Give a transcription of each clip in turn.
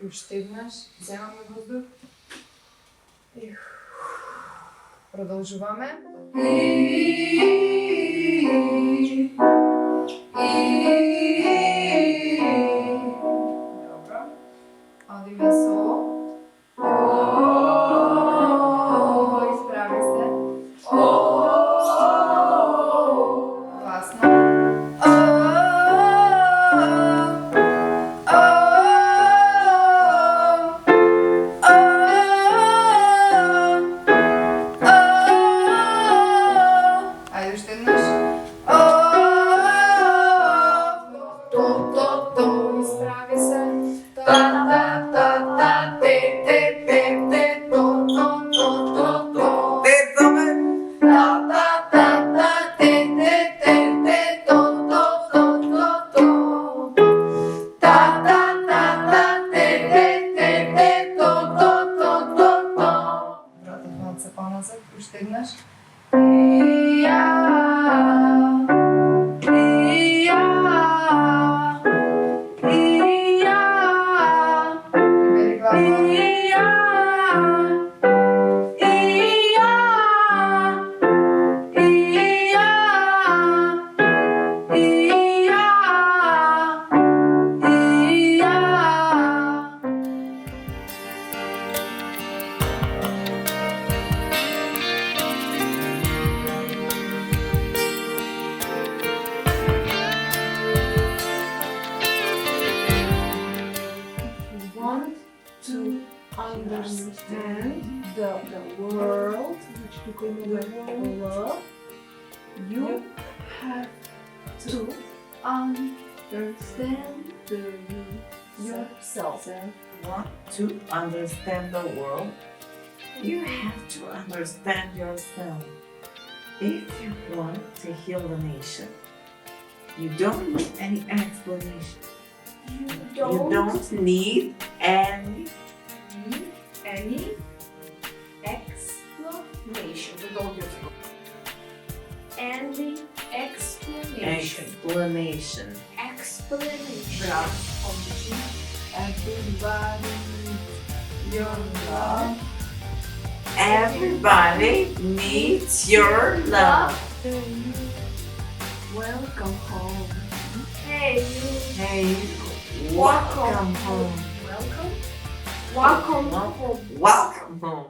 Już sztywność, взяла воздух. Продовжуваме. Добро. Одиме со. Исправи се. Гласно. Ајде уште еднаш. встигнеш. І-я, і-я, і-я. Тепер гладко. І-я, і-я, і-я, і-я, і-я. Want to understand the world, you have to understand yourself. Want to understand the world, you have to understand yourself. If you want to heal the nation, you don't need any explanation. You don't need any explanation. Any explanation. explanation. Explanation. Bravo. Everybody your love. Everybody needs your love. Welcome home. Hey, welcome home. Welcome. Welcome home. Welcome home.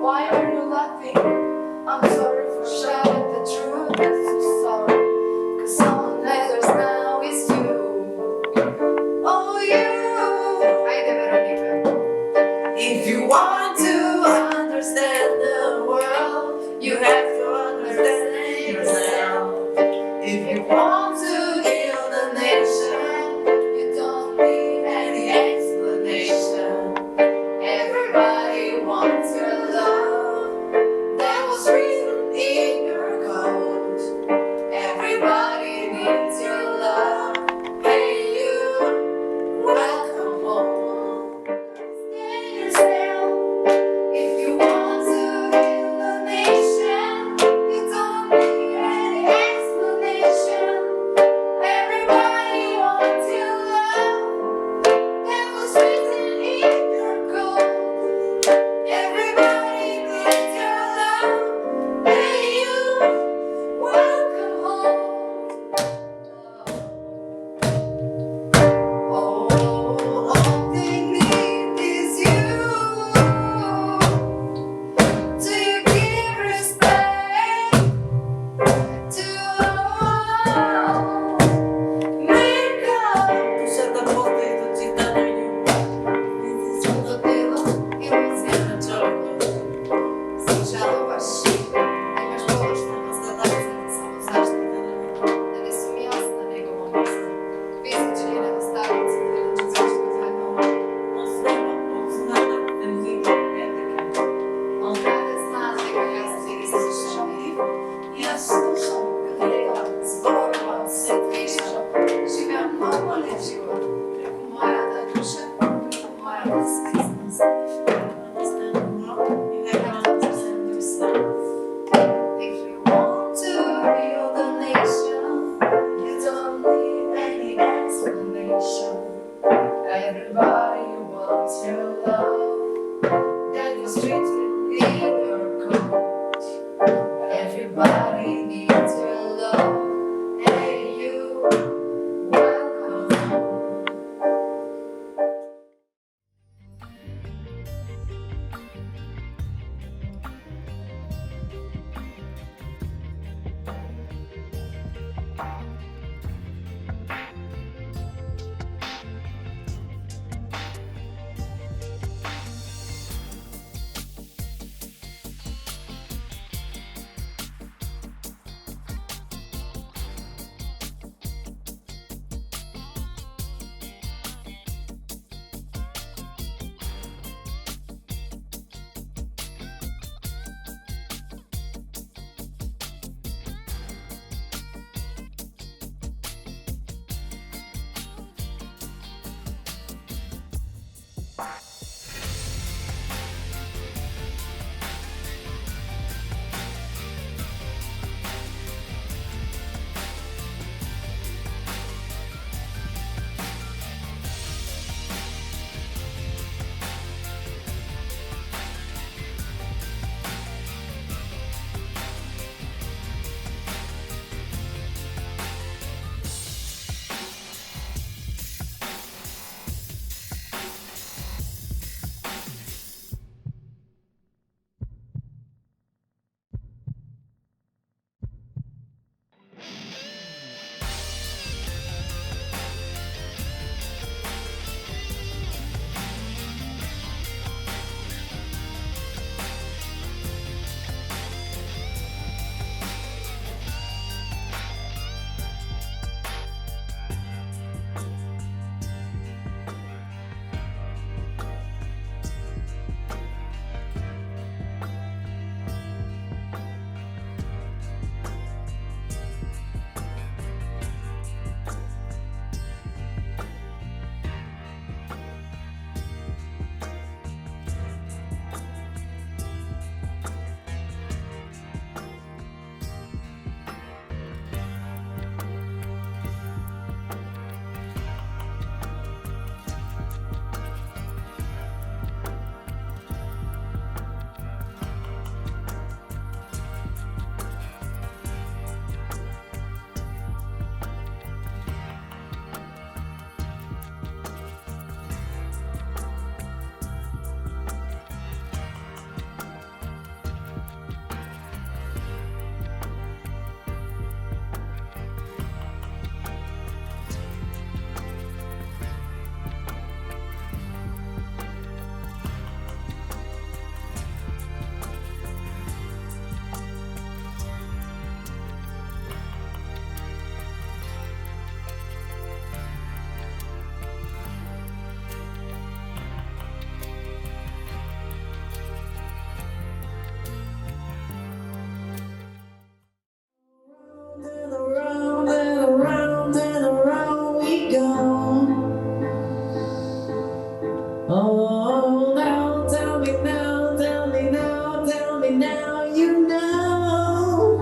Why are you laughing? I'm sorry for shouting the truth. I'm so sorry. 'Cause all that matters now is you. Oh, you. Haydi Veronica. If you want to understand the world, you have to understand yourself. If you want to heal the nation, you don't need any explanation. Everybody wants your love. That was written in your code. Everybody needs your love. Hey, you, welcome home. Stand yourself. If you want to heal the nation, Oh, now tell me now, tell me now, tell me now, you know.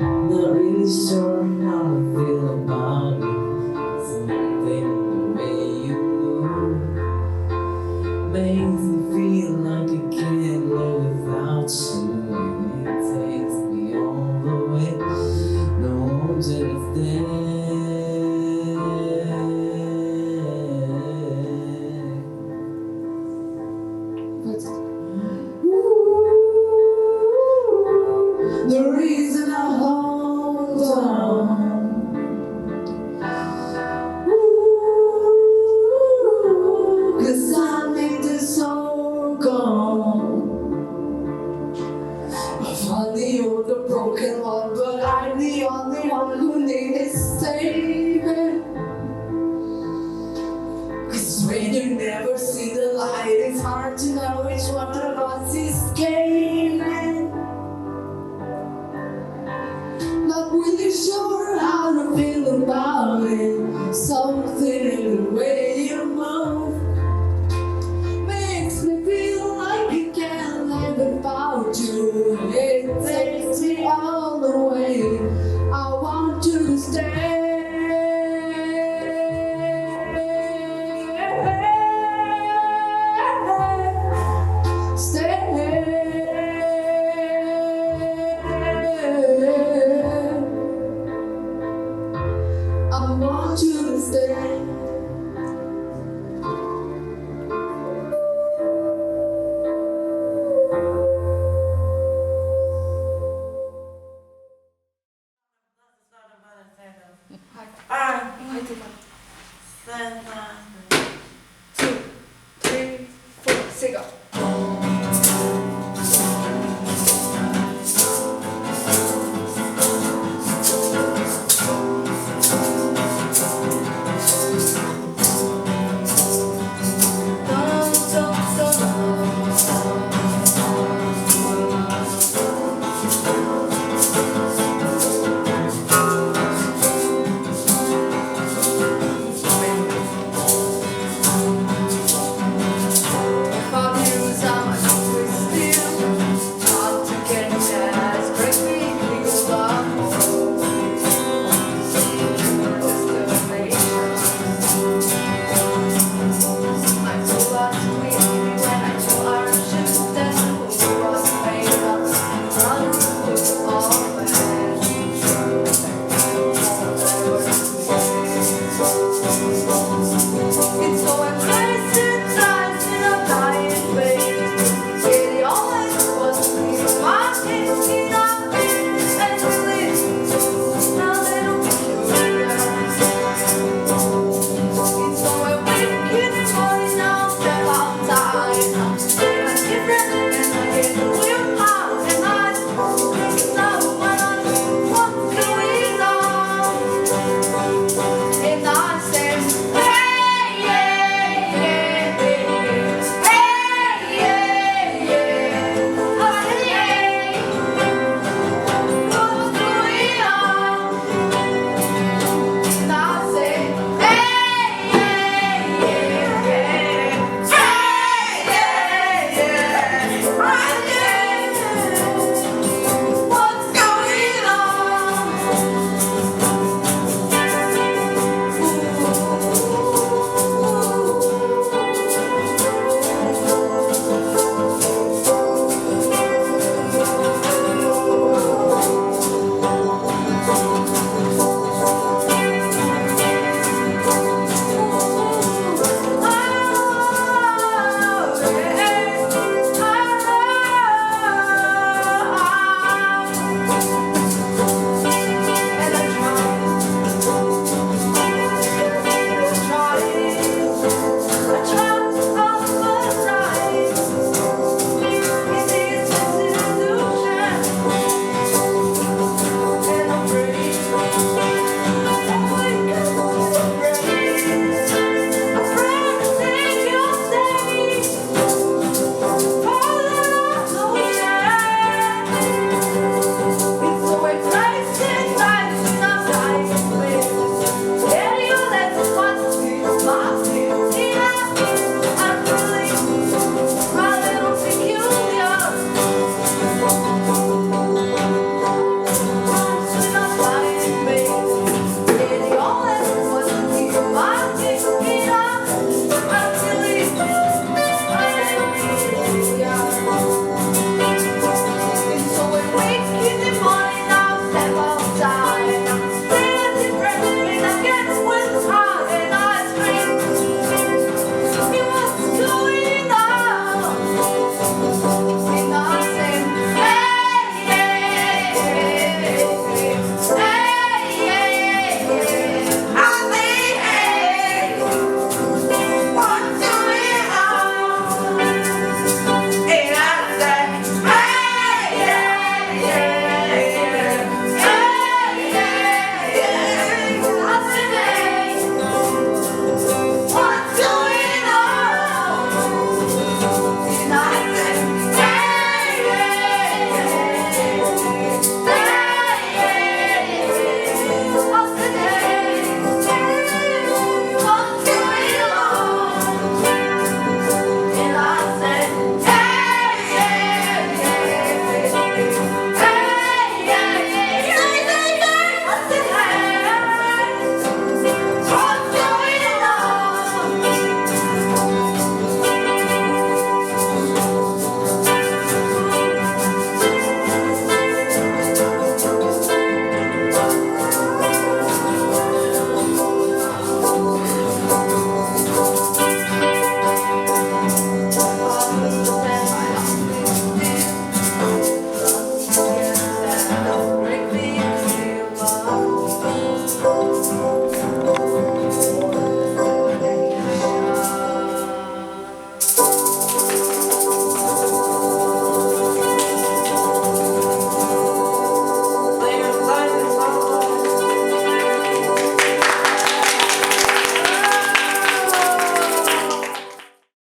Not really sure how I feel about it. Something the way you move makes me feel like I can't live without you. And it takes me all the way. No one's understand. The reason I hold on, cause I need this all gone. Funny, you're the broken one, but I'm the only one who needs saving. Cause when you never see the light, it's hard to know which one of us is gaining. Not really sure how to feel about it. Something in the way you move makes me feel like I can't live without you. It takes me all the way. I want you to stay. Stay. I want you to stay. Two, three, four, 4,